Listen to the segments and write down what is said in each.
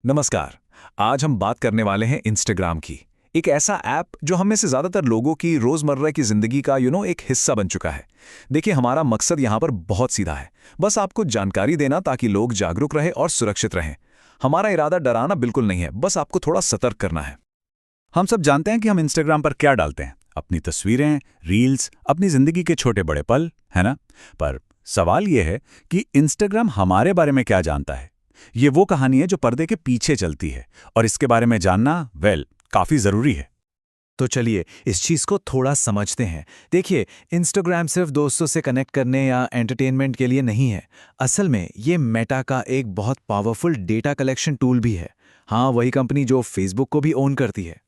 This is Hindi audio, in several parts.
नमस्कार। आज हम बात करने वाले हैं इंस्टाग्राम की। एक ऐसा ऐप जो हम में से ज़्यादातर लोगों की रोज़मर्रा की ज़िंदगी का एक हिस्सा बन चुका है। देखिए, हमारा मकसद यहाँ पर बहुत सीधा है। बस आपको जानकारी देना ताकि लोग जागरूक रहें और सुरक्षित रहें। हमारा इरादा डराना बिल्कुल नहीं है, बस आपको थोड़ा सतर्क करना है। हम सब जानते हैं कि हम इंस्टाग्राम पर क्या डालते हैं, अपनी तस्वीरें, रील्स, अपनी जिंदगी के छोटे बड़े पल, है ना? पर सवाल यह है कि इंस्टाग्राम हमारे बारे में क्या जानता है। ये वो कहानी है जो पर्दे के पीछे चलती है, और इसके बारे में जानना काफी जरूरी है। तो चलिए इस चीज़ को थोड़ा समझते हैं। देखिए, इंस्टाग्राम सिर्फ दोस्तों से कनेक्ट करने या एंटरटेनमेंट के लिए नहीं है। असल में ये मेटा का एक बहुत पावरफुल डेटा कलेक्शन टूल भी है। हाँ, वही कंपनी जो फेसबुक को भी ओन करती है।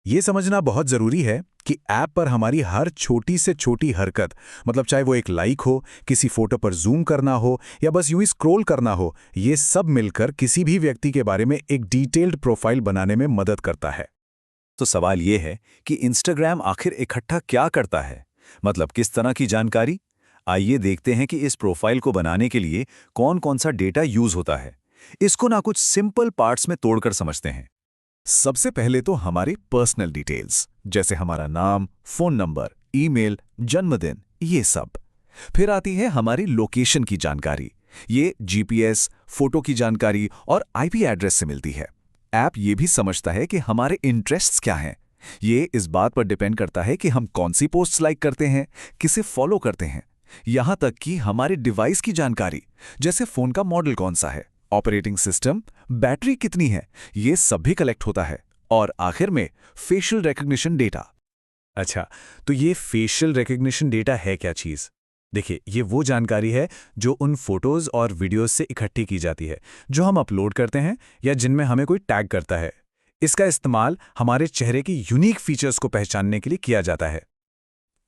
ये समझना बहुत जरूरी है कि ऐप पर हमारी हर छोटी से छोटी हरकत, मतलब चाहे वो एक लाइक हो, किसी फोटो पर जूम करना हो या बस यूं ही स्क्रॉल करना हो, ये सब मिलकर किसी भी व्यक्ति के बारे में एक डिटेल्ड प्रोफाइल बनाने में मदद करता है। तो सवाल ये है कि इंस्टाग्राम आखिर इकट्ठा क्या करता है, मतलब किस तरह की जानकारी। आइए देखते हैं कि इस प्रोफाइल को बनाने के लिए कौन कौन सा डेटा यूज होता है। इसको कुछ सिंपल पार्ट्स में तोड़कर समझते हैं। सबसे पहले तो हमारी पर्सनल डिटेल्स, जैसे हमारा नाम, फोन नंबर, ईमेल, जन्मदिन, ये सब। फिर आती है हमारी लोकेशन की जानकारी। ये जीपीएस, फोटो की जानकारी और आईपी एड्रेस से मिलती है। ऐप ये भी समझता है कि हमारे इंटरेस्ट्स क्या हैं। ये इस बात पर डिपेंड करता है कि हम कौन सी पोस्ट्स लाइक करते हैं, किसे फॉलो करते हैं। यहां तक कि हमारे डिवाइस की जानकारी, जैसे फोन का मॉडल कौन सा है, ऑपरेटिंग सिस्टम, बैटरी कितनी है, ये सब भी कलेक्ट होता है। और आखिर में फेशियल रिकॉग्निशन डेटा। अच्छा, तो ये फेशियल रिकग्निशन डेटा है क्या चीज़? देखिए, ये वो जानकारी है जो उन फोटोज़ और वीडियोज़ से इकट्ठी की जाती है, जो हम अपलोड करते हैं या जिनमें हमें कोई टैग करता है। इसका इस्तेमाल हमारे चेहरे की यूनिक फीचर्स को पहचानने के लिए किया जाता है।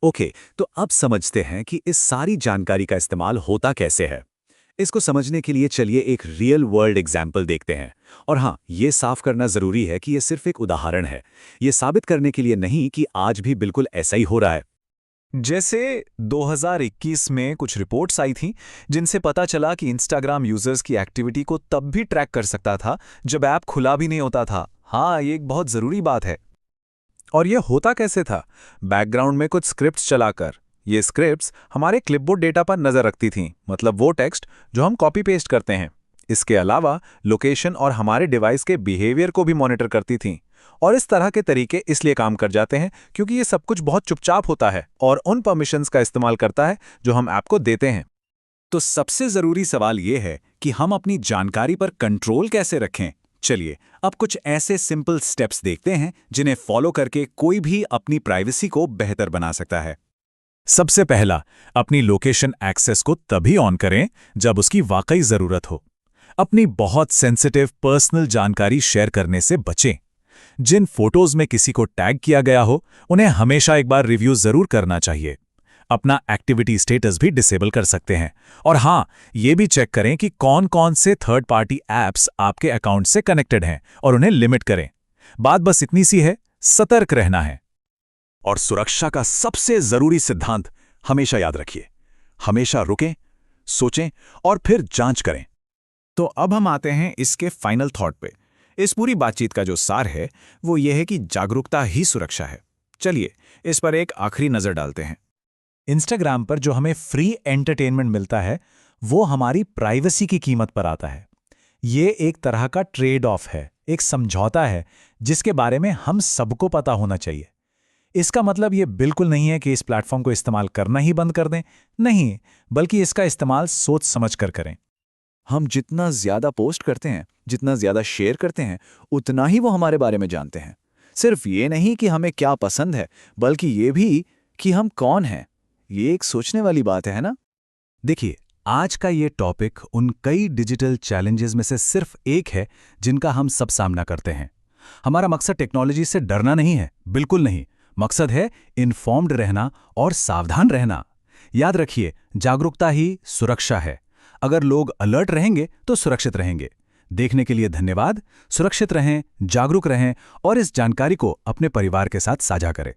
ओके, तो अब समझते हैं कि इस सारी जानकारी का इस्तेमाल होता कैसे है। इसको समझने के लिए चलिए एक रियल वर्ल्ड एग्जाम्पल देखते हैं। और हाँ, ये साफ करना जरूरी है कि ये सिर्फ एक उदाहरण है। ये साबित करने के लिए नहीं कि आज भी बिल्कुल ऐसा ही हो रहा है। जैसे 2021 में कुछ रिपोर्ट्स आई थीं, जिनसे पता चला कि इंस्टाग्राम यूजर्स की एक्टिविटी को तब भी ट्रैक कर सकता था जब ऐप खुला भी नहीं होता था। हाँ, ये एक बहुत ज़रूरी बात है। और ये होता कैसे था? बैकग्राउंड में कुछ स्क्रिप्ट्स चलाकर। ये स्क्रिप्ट्स हमारे क्लिपबोर्ड डेटा पर नजर रखती थीं, मतलब वो टेक्स्ट जो हम कॉपी पेस्ट करते हैं। इसके अलावा लोकेशन और हमारे डिवाइस के बिहेवियर को भी मॉनिटर करती थीं। और इस तरह के तरीके इसलिए काम कर जाते हैं क्योंकि ये सब कुछ बहुत चुपचाप होता है और उन परमिशंस का इस्तेमाल करता है जो हम ऐप को देते हैं। तो सबसे जरूरी सवाल ये है कि हम अपनी जानकारी पर कंट्रोल कैसे रखें। चलिए अब कुछ ऐसे सिंपल स्टेप्स देखते हैं जिन्हें फॉलो करके कोई भी अपनी प्राइवेसी को बेहतर बना सकता है। सबसे पहला, अपनी लोकेशन एक्सेस को तभी ऑन करें जब उसकी वाकई ज़रूरत हो। अपनी बहुत सेंसिटिव पर्सनल जानकारी शेयर करने से बचें। जिन फोटोज में किसी को टैग किया गया हो, उन्हें हमेशा एक बार रिव्यू जरूर करना चाहिए। अपना एक्टिविटी स्टेटस भी डिसेबल कर सकते हैं। और हाँ, ये भी चेक करें कि कौन कौन से थर्ड पार्टी ऐप्स आपके अकाउंट से कनेक्टेड हैं और उन्हें लिमिट करें। बात बस इतनी सी है, सतर्क रहना है। और सुरक्षा का सबसे जरूरी सिद्धांत हमेशा याद रखिए। हमेशा रुकें, सोचें और फिर जांच करें। तो अब हम आते हैं इसके फाइनल थॉट पे। इस पूरी बातचीत का जो सार है वो ये है कि जागरूकता ही सुरक्षा है। चलिए इस पर एक आखिरी नजर डालते हैं। इंस्टाग्राम पर जो हमें फ्री एंटरटेनमेंट मिलता है वो हमारी प्राइवेसी की कीमत पर आता है। ये एक तरह का ट्रेड ऑफ है, एक समझौता है जिसके बारे में हम सबको पता होना चाहिए। इसका मतलब ये बिल्कुल नहीं है कि इस प्लेटफॉर्म को इस्तेमाल करना ही बंद कर दें, नहीं, बल्कि इसका इस्तेमाल सोच समझ कर करें। हम जितना ज्यादा पोस्ट करते हैं, जितना ज्यादा शेयर करते हैं, उतना ही वो हमारे बारे में जानते हैं। सिर्फ ये नहीं कि हमें क्या पसंद है, बल्कि ये भी कि हम कौन हैं। ये एक सोचने वाली बात है ना? देखिए, आज का ये टॉपिक उन कई डिजिटल चैलेंजेस में से सिर्फ एक है जिनका हम सब सामना करते हैं। हमारा मकसद टेक्नोलॉजी से डरना नहीं है, बिल्कुल नहीं। मकसद है इन्फॉर्म्ड रहना और सावधान रहना। याद रखिए, जागरूकता ही सुरक्षा है। अगर लोग अलर्ट रहेंगे तो सुरक्षित रहेंगे। देखने के लिए धन्यवाद। सुरक्षित रहें, जागरूक रहें और इस जानकारी को अपने परिवार के साथ साझा करें।